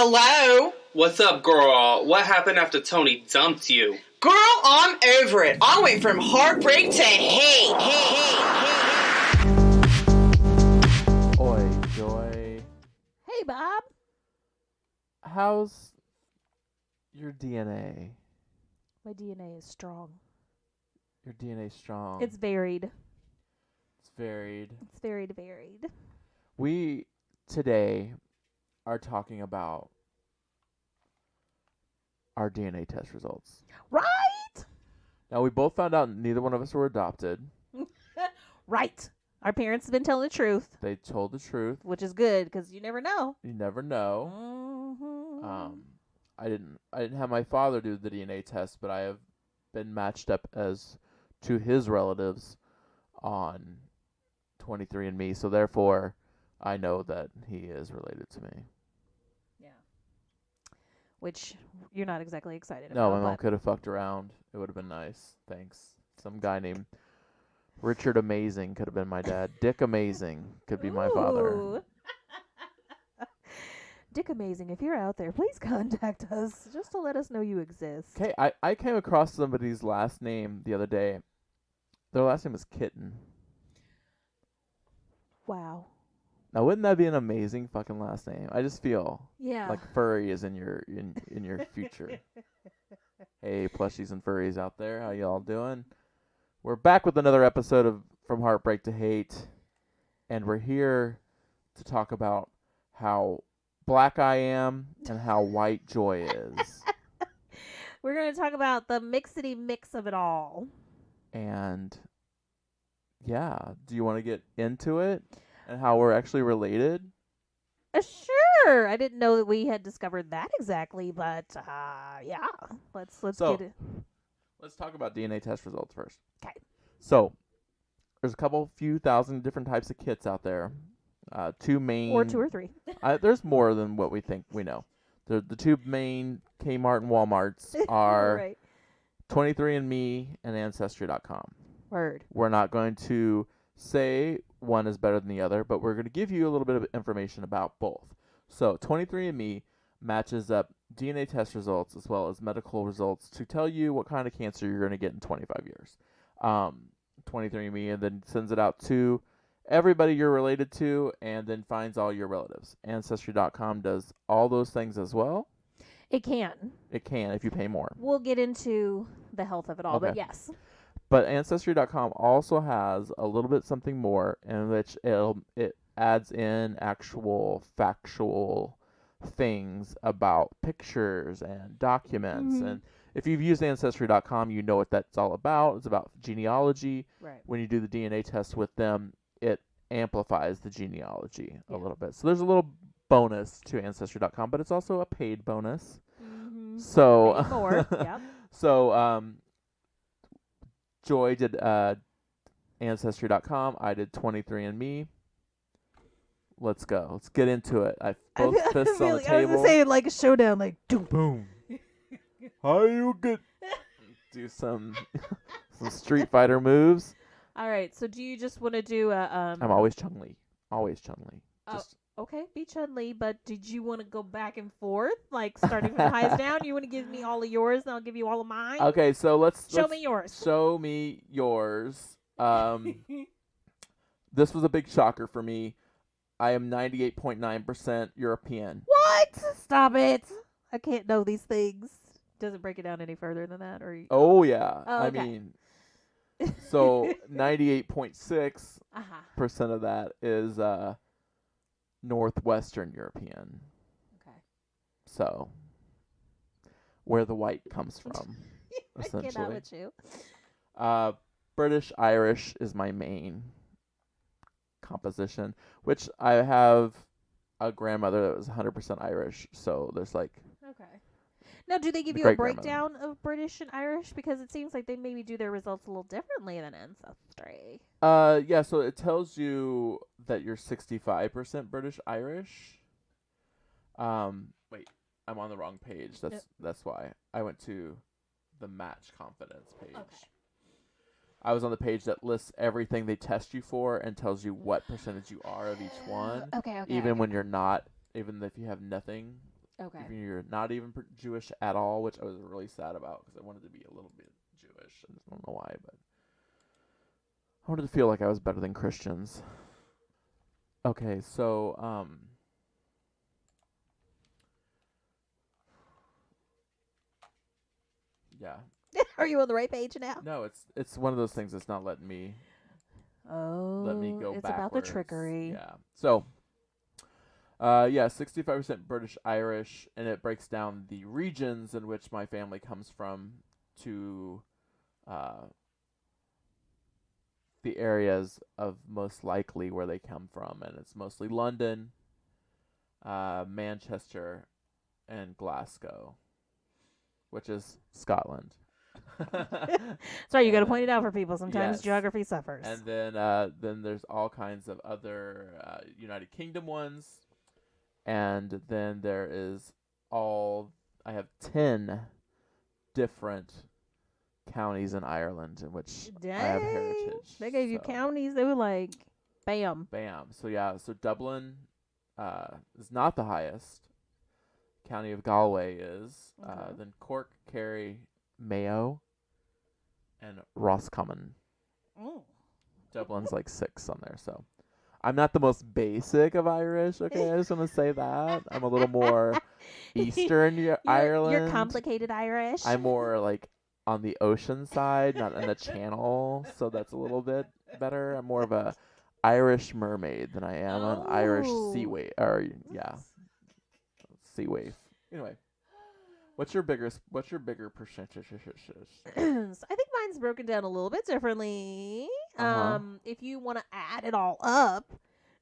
Hello? What's up, girl? What happened after Tony dumped you? Girl, I'm over it. I went from heartbreak to hate. Oi, Joy. Hey, Bob. How's your DNA? My DNA is strong. Your DNA strong. It's varied. It's varied. It's very varied. We today are talking about our DNA test results. Right? Now, we both found out neither one of us were adopted. Right. Our parents have been telling the truth, They told the truth. which is good because you never know. You never know. Mm-hmm. I didn't have my father do the DNA test, but I have been matched up as to his relatives on 23andMe, so therefore I know that he is related to me. Yeah. Which you're not exactly excited No, about. my mom but could have fucked around. It would have been nice. Thanks. Some guy named Richard Amazing could have been my dad. Dick Amazing could be my father. Ooh. Dick Amazing, if you're out there, please contact us just to let us know you exist. Okay, I came across somebody's last name the other day. Their last name is Kitten. Wow. Now, wouldn't that be an amazing fucking last name? I just feel Yeah. like furry is in your in your future. Hey, plushies and furries out there, how y'all doing? We're back with another episode of From Heartbreak to Hate, and we're here to talk about how black I am and how white Joy is. We're going to talk about the mixity mix of it all. And yeah, do you want to get into it and how we're actually related? Sure. I didn't know that we had discovered that exactly, but yeah. Let's So, get it. Let's talk about DNA test results first. 'Kay. So, there's a few thousand different types of kits out there. Two main. Or 2 or 3. There's more than what we think we know. The two main Kmart and Walmarts are Right. 23andMe and Ancestry.com. Word. We're not going to say one is better than the other, but we're going to give you a little bit of information about both. So 23andMe matches up DNA test results as well as medical results to tell you what kind of cancer you're going to get in 25 years. 23andMe and then sends it out to everybody you're related to and then finds all your relatives. Ancestry.com does all those things as well. It can. It can if you pay more. We'll get into the health of it all, but Okay. yes. But Ancestry.com also has a little bit something more in which it adds in actual factual things about pictures and documents. Mhm. And if you've used Ancestry.com, you know what that's all about. It's about genealogy. Right. When you do the DNA test with them, it amplifies the genealogy a Yeah. little bit. So there's a little bonus to Ancestry.com, but it's also a paid bonus. Mm-hmm. So Pay more. Yep. So Joy did Ancestry.com. I did 23andMe. Let's go. Let's get into it. I both fists on the I was table. gonna say like a showdown, like doom. Boom. How you get? Do some Street Fighter moves. All right. So do you just want to do a I'm always Chun-Li. Always Chun-Li. Oh. Just Okay, be Chun-Li, but did you want to go back and forth, like starting from the highest down? You want to give me all of yours, and I'll give you all of mine? okay. So let's Show me yours. Show me yours. This was a big shocker for me. I am 98.9% European. What? Stop it! I can't know these things. Does it break it down any further than that, or? Oh yeah. Oh, I okay. mean, so 98.6% Uh-huh. of that is Northwestern European. Okay. So where the white comes from, I cannot essentially. with you. British Irish is my main composition, which I have a grandmother that was 100% Irish. So there's like. Okay. Now, do they give you a breakdown of British and Irish? Because it seems like they maybe do their results a little differently than Ancestry. Yeah, so it tells you that you're 65% British Irish. Wait, I'm on the wrong page. That's why. I went to the match confidence page. Okay. I was on the page that lists everything they test you for and tells you what percentage you are of each one. Okay. Even when you're not, even if you have nothing Okay. Even you're not even Jewish at all, which I was really sad about because I wanted to be a little bit Jewish. I just don't know why, but I wanted to feel like I was better than Christians. Okay, so yeah. Are you on the right page now? No, it's one of those things that's not letting me Oh, go it's backwards. about the trickery. Yeah. So, yeah, 65% British Irish, and it breaks down the regions in which my family comes from to the areas of most likely where they come from, and it's mostly London, Manchester, and Glasgow, which is Scotland. Sorry, you got to point it out for people. Sometimes Yes. geography suffers. And then there's all kinds of other United Kingdom ones, and then there is I have 10 different counties in Ireland in which I have Dang. heritage. They gave you so, counties. They were like, bam. Bam. So yeah, so Dublin is not the highest. County of Galway is. Okay. Then Cork, Kerry, Mayo, and Roscommon. Mm. Dublin's like 6 on there, so I'm not the most basic of Irish. Okay, I just want to say that I'm a little more Eastern Ireland. You're complicated Irish. I'm more like on the ocean side, not in the Channel, so that's a little bit better. I'm more of a Irish mermaid than I am an Irish sea wave. Or yeah, sea wave. Anyway, what's your bigger percentage? So I think mine's broken down a little bit differently. If you want to add it all up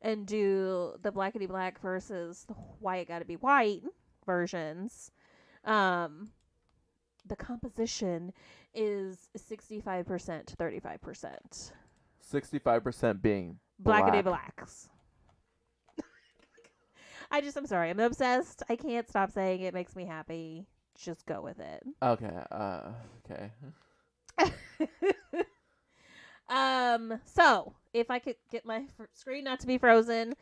and do the blackety black versus the white gotta be white versions, the composition is 65% to 35%. 65% being Blackety black. blacks. I'm sorry. I'm obsessed. I can't stop saying it. Makes me happy. Just go with it. Okay. Okay. So if I could get my screen not to be frozen,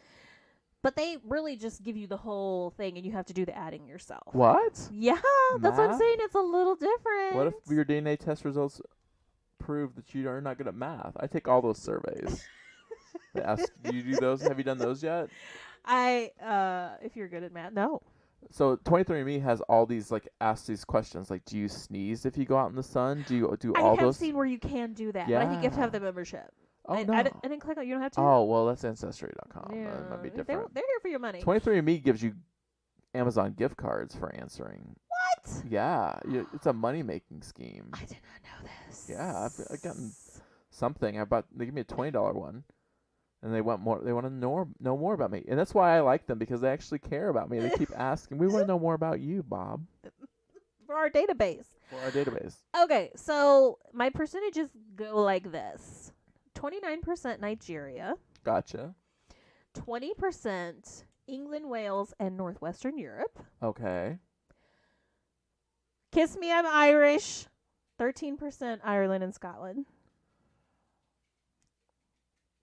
but they really just give you the whole thing, and you have to do the adding yourself. What? Yeah, that's what I'm Math? saying. It's a little different. What if your DNA test results prove that you are not good at math? I take all those surveys. They ask, do you do those? Have you done those yet? If you're good at math, no. So 23andMe has all these ask these questions like, do you sneeze if you go out in the sun? Do you do all I have those? seen where you can do that, but I think you have to have the membership. Oh no. I didn't click on. You don't have to. Oh well, that's Ancestry.com. Yeah, That might be they're different. here for your money. 23andMe gives you Amazon gift cards for answering. What? Yeah, it's a money making scheme. I did not know this. Yeah, I've gotten something. They gave me a $20 one, and they want more. They want to know more about me, and that's why I like them, because they actually care about me. They keep asking, "We want to know more about you, Bob." For our database. Okay, so my percentages go like this: 29% Nigeria, Gotcha. 20% England, Wales, and Northwestern Europe. Okay. Kiss me, I'm Irish. 13% Ireland and Scotland.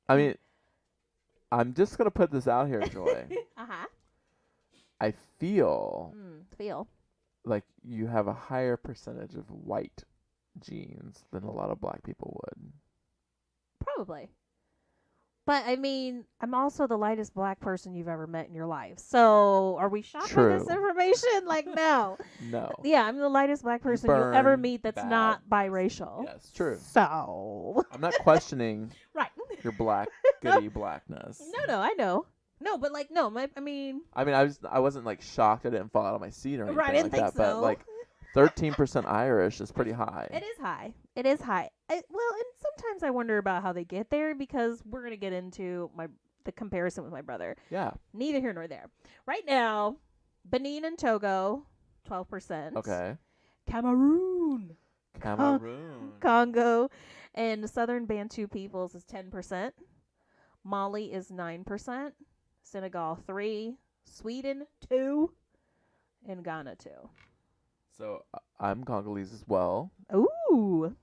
I mean, I'm just gonna put this out here, Joy. Uh-huh. I feel Feel. like you have a higher percentage of white genes than a lot of black people would. Probably. But, I mean, I'm also the lightest black person you've ever met in your life. So, are we shocked by this True. information? No. No. Yeah, I'm the lightest black person you'll ever burn meet that's bad. not biracial. Yes, true. So. I'm not questioning Right. your goody blackness. No, I know. No, but no, I mean, I wasn't shocked I didn't fall out of my seat or anything right, I didn't like think that, so. but 13% Irish is pretty high. It is high. It is high. And sometimes I wonder about how they get there, because we're going to get into the comparison with my brother. Yeah. Neither here nor there. Right now, Benin and Togo, 12%. Okay. Cameroon, Congo, and Southern Bantu peoples is 10%. Mali is 9%. Senegal 3%. Sweden 2%. And Ghana 2%. So I'm Congolese as well. Ooh.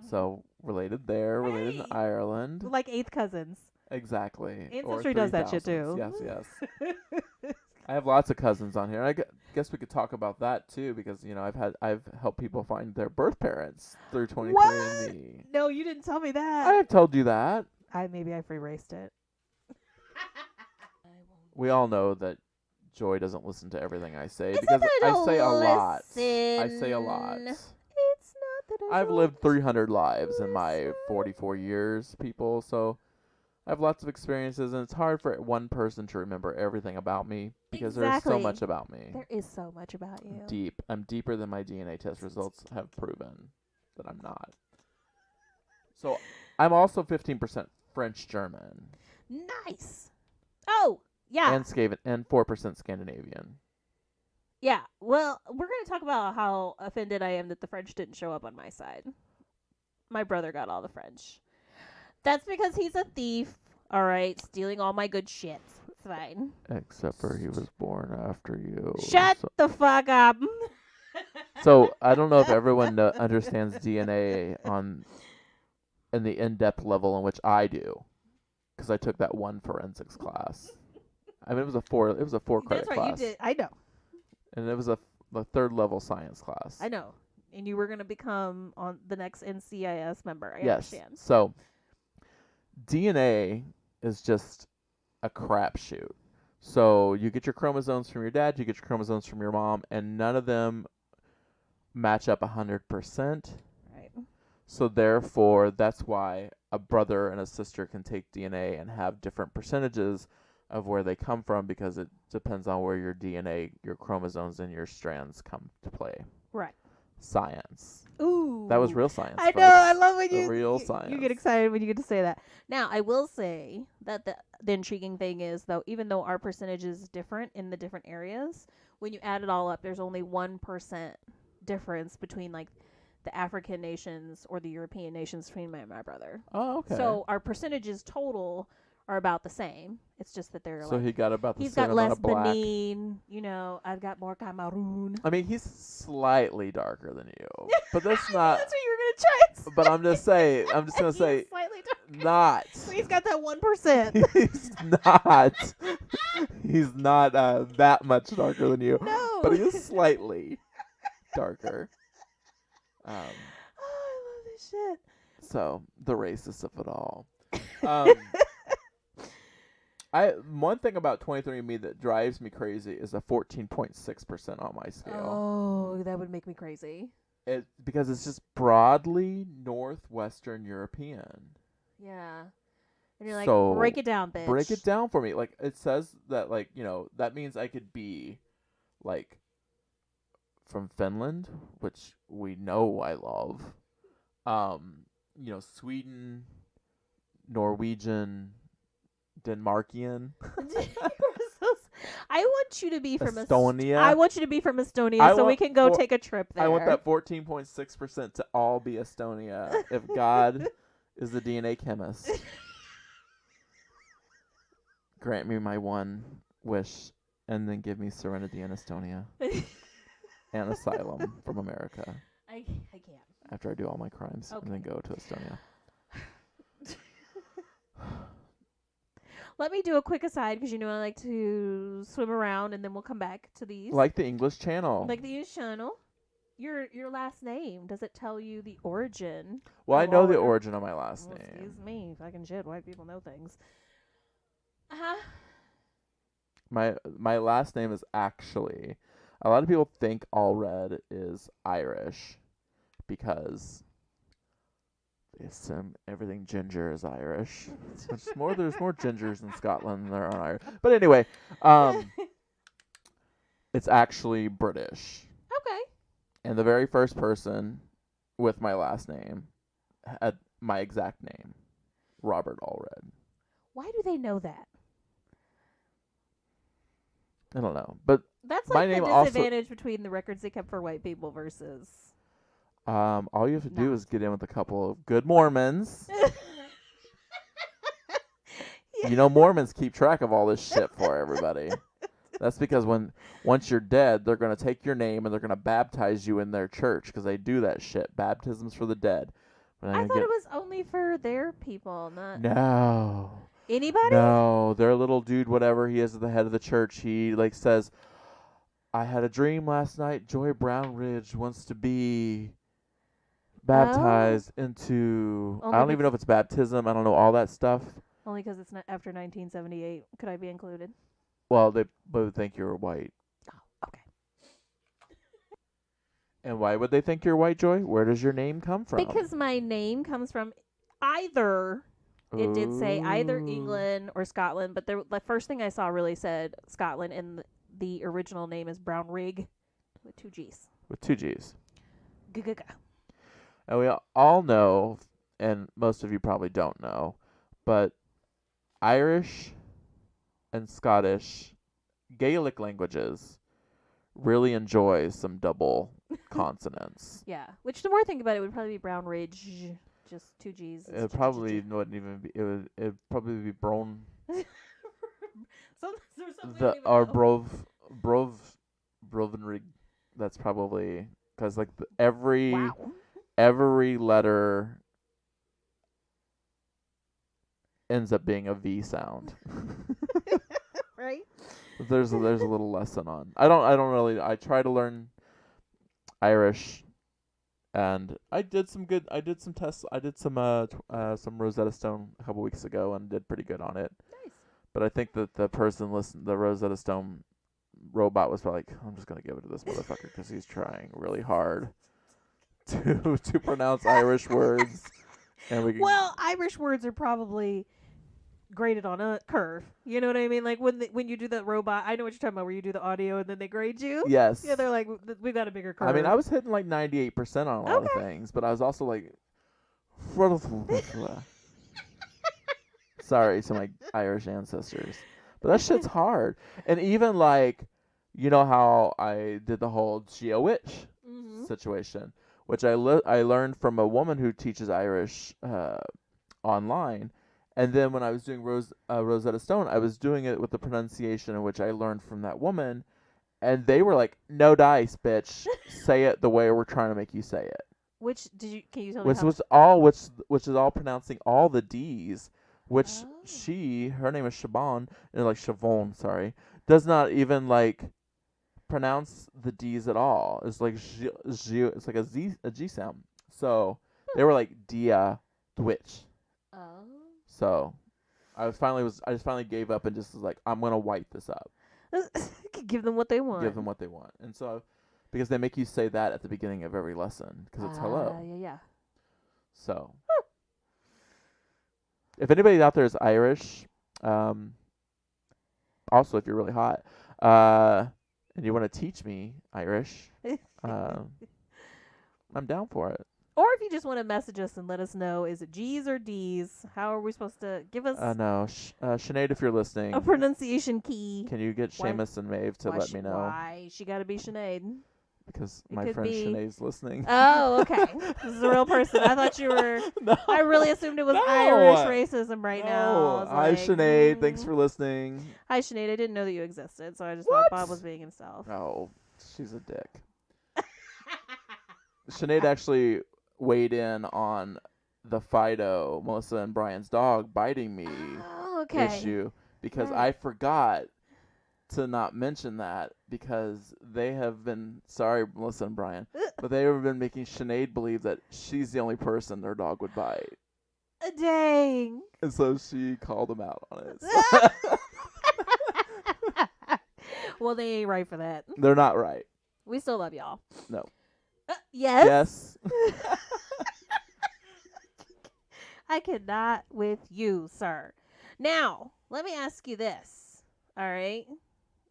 So related there, related in Hey. Ireland. Like 8th cousins. Exactly. Ancestry does that shit 3,000s. too. Yes. I have lots of cousins on here. Guess we could talk about that too, because I've helped people find their birth parents through 23andMe. No, you didn't tell me that. I have told you that. Maybe I erased it. We all know that Joy doesn't listen to everything I say It's because not that I say a lot. listen. I say a lot. It's not that I've don't lived 300 lives in my listen. 44 years, people, so I have lots of experiences, and it's hard for one person to remember everything about me because there's so Exactly. much about me. There is so much about you. Deep. I'm deeper than my DNA test results have proven that I'm not. So I'm also 15% French German Nice. Oh, yeah. and 4% Scandinavian. Yeah. Well, we're going to talk about how offended I am that the French didn't show up on my side. My brother got all the French. That's because he's a thief, all right, stealing all my good shit. It's fine. Except for he was born after you. Shut the fuck up. So I don't know if everyone understands DNA in the in-depth level in which I do, because I took that one forensics class. I mean, it was a four credit That's right, class. you did. I know. And it was a third level science class. I know. And you were going to become on the next NCIS member. I Yes. understand. So DNA is just a crapshoot. So you get your chromosomes from your dad, you get your chromosomes from your mom, and none of them match up 100%. Right. So therefore, that's why a brother and a sister can take DNA and have different percentages of where they come from, because it depends on where your DNA, your chromosomes, and your strands come to play. Right. Science. Ooh. That was real science. I know. folks. I love when The real science. you get excited when you get to say that. Now, I will say that the intriguing thing is, though, even though our percentage is different in the different areas, when you add it all up, there's only 1% difference between like the African nations or the European nations between me and my brother. Oh, okay. So our percentages total are about the same. It's just that they're So like he got about the he's same got amount less of black. Benin, I've got more Cameroon. I mean, he's slightly darker than you, but that's not. That's what you were gonna try and say. But I'm just gonna He say, is slightly darker. not. So he's got that 1%. He's not. He's not that much darker than you, No. but he is slightly darker. Oh, I love this shit. So the racist of it all. One thing about 23andMe that drives me crazy is a 14.6% on my scale. Oh, that would make me crazy. Because it's just broadly Northwestern European. Yeah. And you're like, So, break it down, bitch. Break it down for me. Like, it says that, like, that means I could be, like, from Finland, which we know I love. Sweden, Norwegian, Denmarkian. I want you to be from Estonia. I want you to be from Estonia so we can go take a trip there. I want that 14.6% to all be Estonia. If God is the DNA chemist, grant me my one wish, and then give me serenity in Estonia and asylum from America. I can't. After I do all my crimes, Okay. and then go to Estonia. Let me do a quick aside because I like to swim around and then we'll come back to these. Like the English Channel. Like the English Channel. Your last name, does it tell you the origin? Well, I of know all the of your- origin of my last Well, name. excuse me, fucking shit. White people know things. My last name is actually, a lot of people think Allred is Irish because they assume everything ginger is Irish. There's more gingers in Scotland than there are Irish. But anyway, it's actually British. Okay. And the very first person with my last name had my exact name, Robert Allred. Why do they know that? I don't know, but That's my like the name also- disadvantage between the records they kept for white people versus. all you have to do Not. is get in with a couple of good Mormons. Mormons keep track of all this shit for everybody. That's because once you're dead, they're going to take your name and they're going to baptize you in their church because they do that shit. Baptisms for the dead. But I thought it was only for their people, not. No. Anybody? No, their little dude, whatever he is at the head of the church, he like says, I had a dream last night. Joy Brownridge wants to be baptized into. Only I don't even know if it's baptism. I don't know all that stuff. Only because it's not after 1978. Could I be included? Well, they both think you're white. Oh, okay. And why would they think you're white, Joy? Where does your name come from? Because my name comes from either. It did say either Ooh. England or Scotland, but the first thing I saw really said Scotland, and the original name is Brown Rig with 2 G's. With 2 G's. G-g-g. And we all know, and most of you probably don't know, but Irish and Scottish Gaelic languages really enjoy some double consonants. Yeah. Which the more I think about it, would probably be Brown Ridge. Just 2 G's. It probably wouldn't even be. It'd probably be Brown. Or Brovenrig. That's probably because like every letter ends up being a V sound. Right? There's a little lesson on. I don't really. I try to learn Irish, and I did some tests. I did some Rosetta Stone a couple weeks ago and did pretty good on it. Nice. But I think that the Rosetta Stone robot was probably like, I'm just gonna give it to this motherfucker because he's trying really hard to pronounce Irish words. And we Well, Irish words are probably graded on a curve. You know what I mean? Like when you do the robot, I know what you're talking about, where you do the audio and then they grade you. Yes. Yeah, they're like, we've got a bigger curve. I mean, I was hitting like 98% on a lot of things, but I was also like, sorry to my Irish ancestors, but that shit's hard. And even like, you know how I did the whole Geo-witch situation, which I learned from a woman who teaches Irish online. And then when I was doing Rosetta Stone, I was doing it with the pronunciation in which I learned from that woman. And they were like, no dice, bitch. Say it the way we're trying to make you say it. Can you tell me Which is all pronouncing all the D's, which her name is Siobhan, and like Siobhan, sorry, does not even like pronounce the D's at all. It's like it's like a G sound. So they were like dia twitch. Oh. So I just finally gave up and just was like, I'm gonna wipe this up. Give them what they want. Give them what they want. And so because they make you say that at the beginning of every lesson because it's hello. Yeah. So if anybody out there is Irish, also if you're really hot, and you want to teach me Irish, I'm down for it. Or if you just want to message us and let us know, is it G's or D's? How are we supposed to give us no. Sinead, if you're listening, a pronunciation key? Can you get Seamus and Maeve to let me know? Why? She got to be Sinead. Because my friend Sinead's listening. Oh, okay. This is a real person. I thought you were... No. I really assumed it was Irish racism right now. Hi, Sinead. Thanks for listening. Hi, Sinead. I didn't know that you existed, so I just thought Bob was being himself. Oh, she's a dick. Sinead actually weighed in on the Fido, Melissa and Brian's dog, biting me issue because I forgot to not mention that because they have been, sorry, Melissa and Brian, but they have been making Sinead believe that she's the only person their dog would bite. Dang. And so she called them out on it. Well, they ain't right for that. They're not right. We still love y'all. No. Yes? Yes. I cannot with you, sir. Now, let me ask you this, all right?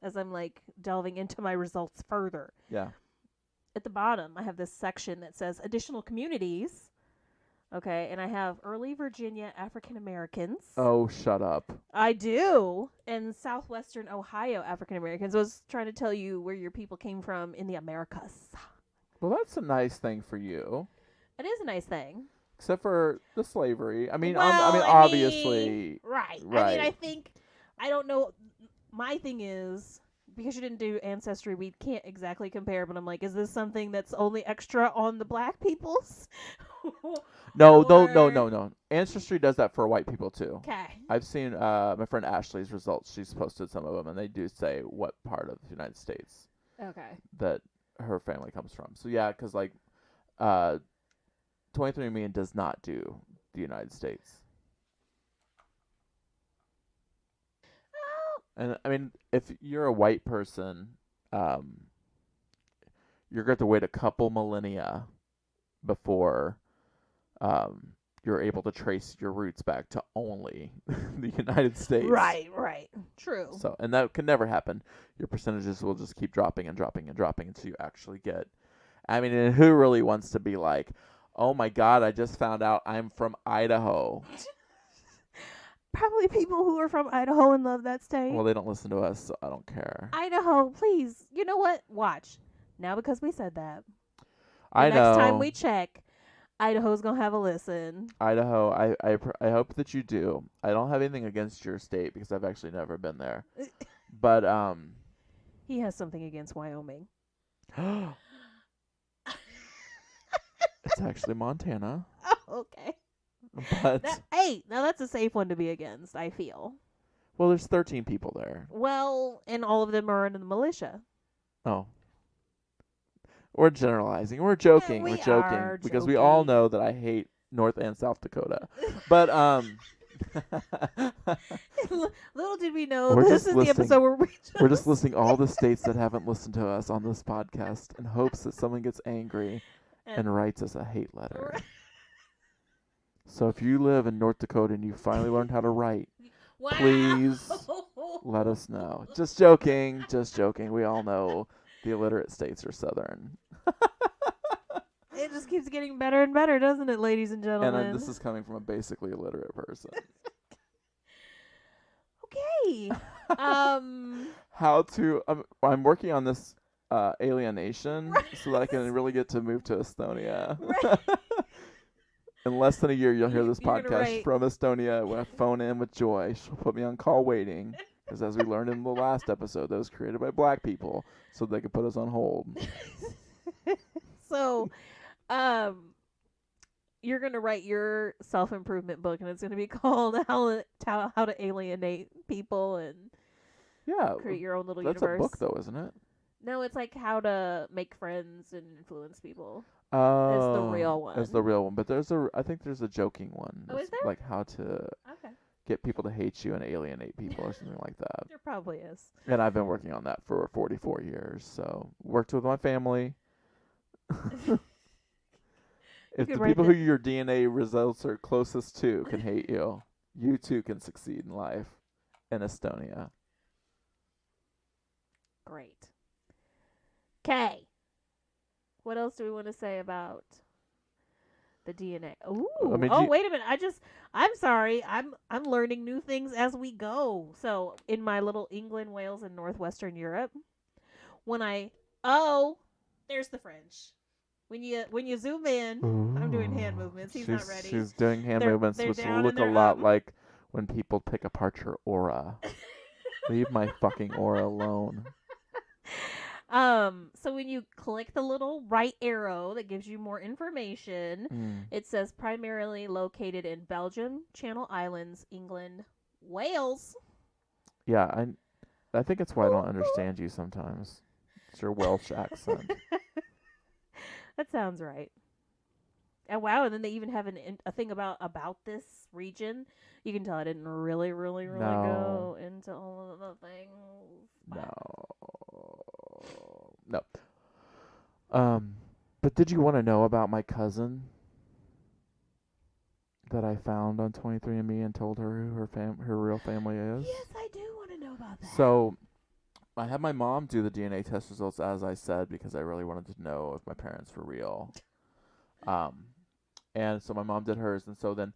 As I'm, like, delving into my results further. Yeah. At the bottom, I have this section that says additional communities. Okay, and I have early Virginia African Americans. Oh, shut up. I do. And southwestern Ohio African Americans. I was trying to tell you where your people came from in the Americas. Well, that's a nice thing for you. It is a nice thing. Except for the slavery. I mean, well, obviously. Right. I mean, I don't know. My thing is, because you didn't do Ancestry, we can't exactly compare, but I'm like, is this something that's only extra on the black people's? No, no, Or- no. Ancestry does that for white people too. Okay. I've seen my friend Ashley's results. She's posted some of them, and they do say what part of the United States Okay. that her family comes from. So yeah, because like 23andMe does not do the United States. And I mean, if you're a white person, you're going to have to wait a couple millennia before you're able to trace your roots back to only the United States. Right. True. So, and that can never happen. Your percentages will just keep dropping and dropping and dropping until you actually get. I mean, and who really wants to be like, oh my God, I just found out I'm from Idaho. Probably people who are from Idaho and love that state. Well, they don't listen to us, so I don't care. Idaho, please. You know what? Watch. Now because we said that. I know. Next time we check, Idaho's going to have a listen. Idaho, I hope that you do. I don't have anything against your state because I've actually never been there. But He has something against Wyoming. it's actually Montana. Oh, okay. But Now that's a safe one to be against, I feel. well, there's 13 people there. Well, and all of them are in the militia. Oh. We're generalizing. We're joking. we We're joking are because we all joking. know that I hate North and South Dakota. But Little did we know We're this just is listing- the episode where we're just listing all the states that haven't listened to us on this podcast in hopes that someone gets angry and writes us a hate letter. So if you live in North Dakota and you finally learned how to write, Wow. please let us know. Just joking. Just joking. We all know the illiterate states are southern. It just keeps getting better and better, doesn't it, ladies and gentlemen? And this is coming from a basically illiterate person. Okay. How to... I'm working on this alienation so that I can really get to move to Estonia. Right. In less than a year, you'll hear this You're gonna podcast write- from Estonia when I phone in with Joy. She'll put me on call waiting. Because as we learned in the last episode, that was created by black people so they could put us on hold. So, you're gonna write your self-improvement book, and it's gonna be called How to Alienate People and Yeah. Create Your Own Little That's Universe. a book, though, isn't it? No, it's like how to make friends and influence people. Oh. the real one. It's the real one. But I think there's a joking one. Oh, is It's there? like how to Okay, get people to hate you and alienate people or something like that. there probably is. And I've been working on that for 44 years. So worked with my family. If could the write people who that- your DNA results are closest to can hate you, you too can succeed in life in Estonia. Great. Okay. What else do we want to say about the DNA? Ooh. I mean, Wait a minute. I'm sorry. I'm learning new things as we go. So, in my little England, Wales, and Northwestern Europe, there's the French. When you zoom in, I'm doing hand movements. He's not ready. She's doing hand They're- movements, they're which down look and a they're lot up. like when people pick apart your aura. Leave my fucking aura alone. So when you click the little right arrow that gives you more information, it says primarily located in Belgium, Channel Islands, England, Wales. Yeah, I think it's why I don't understand you sometimes. It's your Welsh accent. That sounds right. And wow, and then they even have a thing about this region. You can tell I didn't really No. go into all of the things. No. But did you want to know about my cousin that I found on 23andMe and told her who her real family is? Yes, I do want to know about that. So, I had my mom do the DNA test results, as I said, because I really wanted to know if my parents were real. And so my mom did hers, and so then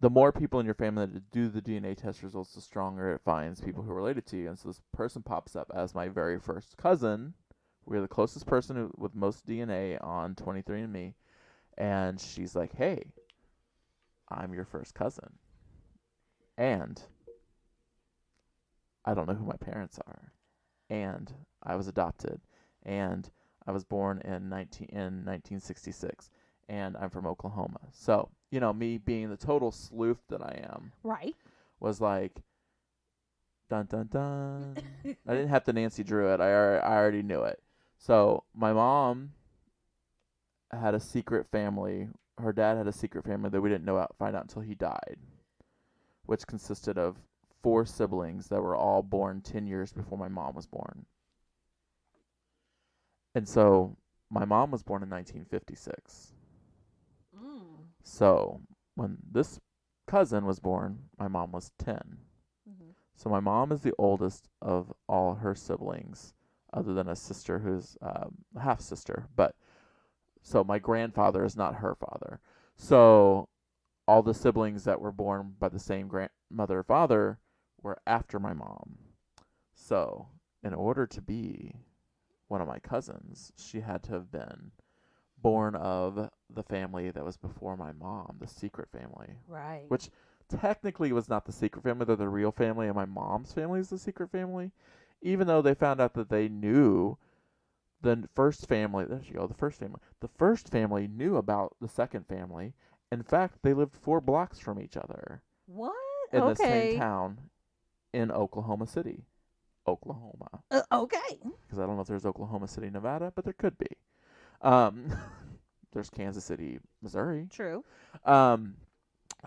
the more people in your family that do the DNA test results, the stronger it finds people who are related to you. And so this person pops up as my very first cousin. We're the closest person with most DNA on 23andMe. And she's like, hey, I'm your first cousin. And I don't know who my parents are. And I was adopted. And I was born in 1966. and I'm from Oklahoma. So, me being the total sleuth that I am, Right. was like, dun dun dun. I didn't have to Nancy Drew it. I already knew it. So my mom had a secret family. Her dad had a secret family that we didn't find out until he died, which consisted of 4 siblings that were all born 10 years before my mom was born. And so my mom was born in 1956. So when this cousin was born, my mom was 10. Mm-hmm. So my mom is the oldest of all her siblings, other than a sister who's a half sister. But so my grandfather is not her father. So all the siblings that were born by the same grandmother or father were after my mom. So in order to be one of my cousins, she had to have been born of the family that was before my mom, the secret family. Right. Which technically was not the secret family. They're the real family, and my mom's family is the secret family. Even though they found out that they knew the first family. There you go, the first family. The first family knew about the second family. In fact, they lived 4 blocks from each other. What? In the Okay. same town in Oklahoma City. Oklahoma. Okay. Because I don't know if there's Oklahoma City, Nevada, but there could be. There's Kansas City, Missouri. True.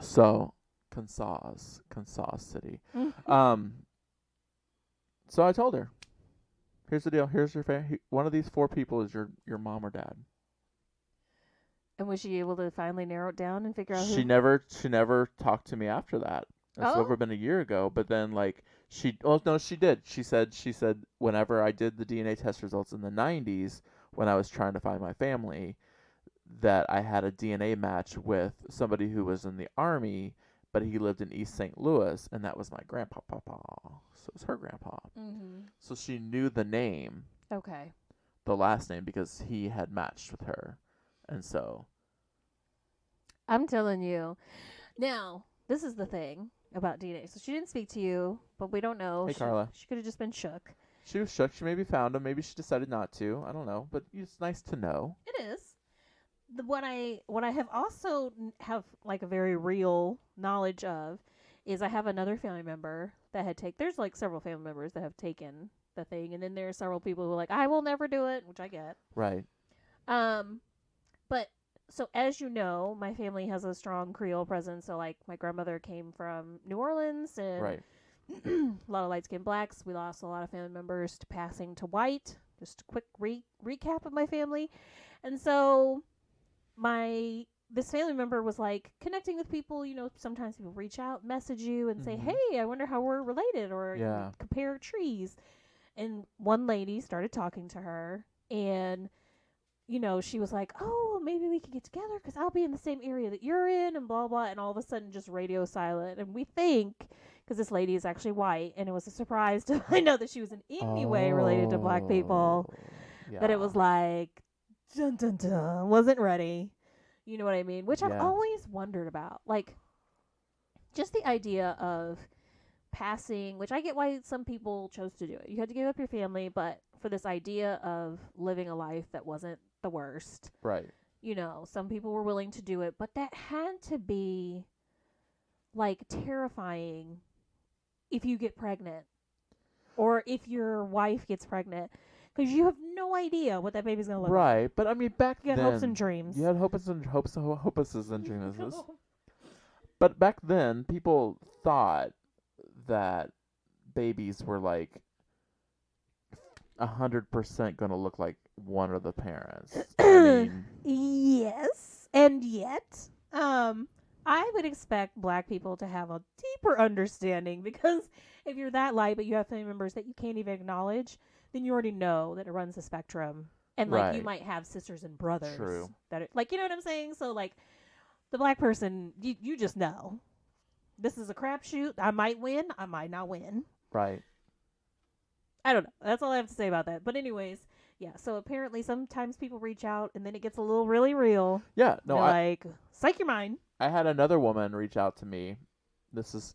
So Kansas City. So I told her, here's the deal. Here's your one of these 4 people is your mom or dad. And was she able to finally narrow it down and figure out who? She never talked to me after that. That's Oh. over been a year ago. But then she did. She said whenever I did the DNA test results in the 90s, when I was trying to find my family, that I had a DNA match with somebody who was in the Army, but he lived in East St. Louis, and that was my grandpa. So it was her grandpa. Mm-hmm. So she knew the name, Okay. the last name, because he had matched with her. And so I'm telling you. Now, this is the thing about DNA. So she didn't speak to you, but we don't know. Hey, Carla. She could have just been shook. she was shook. She maybe found him. Maybe she decided not to. I don't know. But it's nice to know. It is. What I have also have like a very real knowledge of is I have another family member that had there's like several family members that have taken the thing, and then there are several people who are like, I will never do it, which I get. Right. But so as you know, my family has a strong Creole presence. So like my grandmother came from New Orleans, and Right. a lot of light-skinned blacks. We lost a lot of family members to passing to white. Just a quick recap of my family. And so this family member was like connecting with people. Sometimes people reach out, message you, and say, hey, I wonder how we're related, or compare trees. And one lady started talking to her, and she was like, oh, maybe we could get together because I'll be in the same area that you're in, and blah, blah. And all of a sudden, just radio silent. And we think, because this lady is actually white, and it was a surprise to find out that she was in any way related to black people, that it was like, dun, dun, dun, wasn't ready. You know what I mean? Which I've always wondered about. Like, just the idea of passing, which I get why some people chose to do it. You had to give up your family, but for this idea of living a life that wasn't the worst. Right. Some people were willing to do it, but that had to be like terrifying if you get pregnant or if your wife gets pregnant, because you have no idea what that baby's going to look like. Right. But I mean, back then. You had hopes and dreams. You had hopes and dreams. But back then, people thought that babies were like 100% going to look like one of the parents. I mean, yes, and yet, I would expect black people to have a deeper understanding, because if you're that light but you have family members that you can't even acknowledge, then you already know that it runs the spectrum, and like you might have sisters and brothers. True. That are, like, you know what I'm saying? So like, the black person, you just know. This is a crapshoot. I might win. I might not win. Right. I don't know. That's all I have to say about that. But anyways, yeah. So apparently sometimes people reach out and then it gets a little really real. Yeah. No. Like, psych your mind. I had another woman reach out to me. This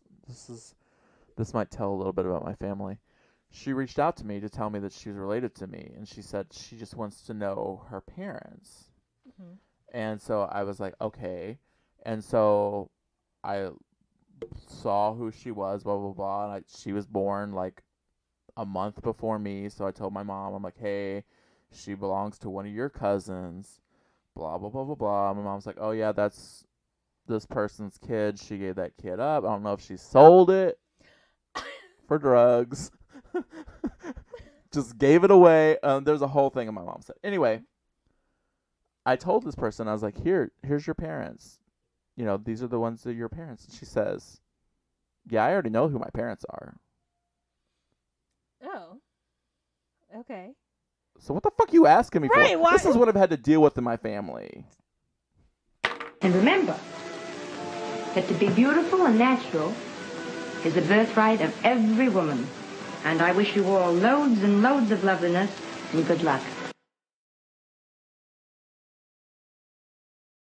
might tell a little bit about my family. She reached out to me to tell me that she was related to me, and she said she just wants to know her parents. Mm-hmm. And so I was like, okay. And so I saw who she was, blah, blah, blah. And she was born like a month before me. So I told my mom, I'm like, hey, she belongs to one of your cousins, blah, blah, blah, blah, blah. My mom's like, oh, yeah, that's this person's kid. She gave that kid up. I don't know if she sold it for drugs. Just gave it away. There's a whole thing in my mom said. Anyway, I told this person, I was like, here's your parents. You know, these are the ones that are your parents. And she says, yeah, I already know who my parents are. Oh. Okay. So what the fuck you asking me Right, for? why- This is what I've had to deal with in my family. And remember that to be beautiful and natural is the birthright of every woman. And I wish you all loads and loads of loveliness and good luck.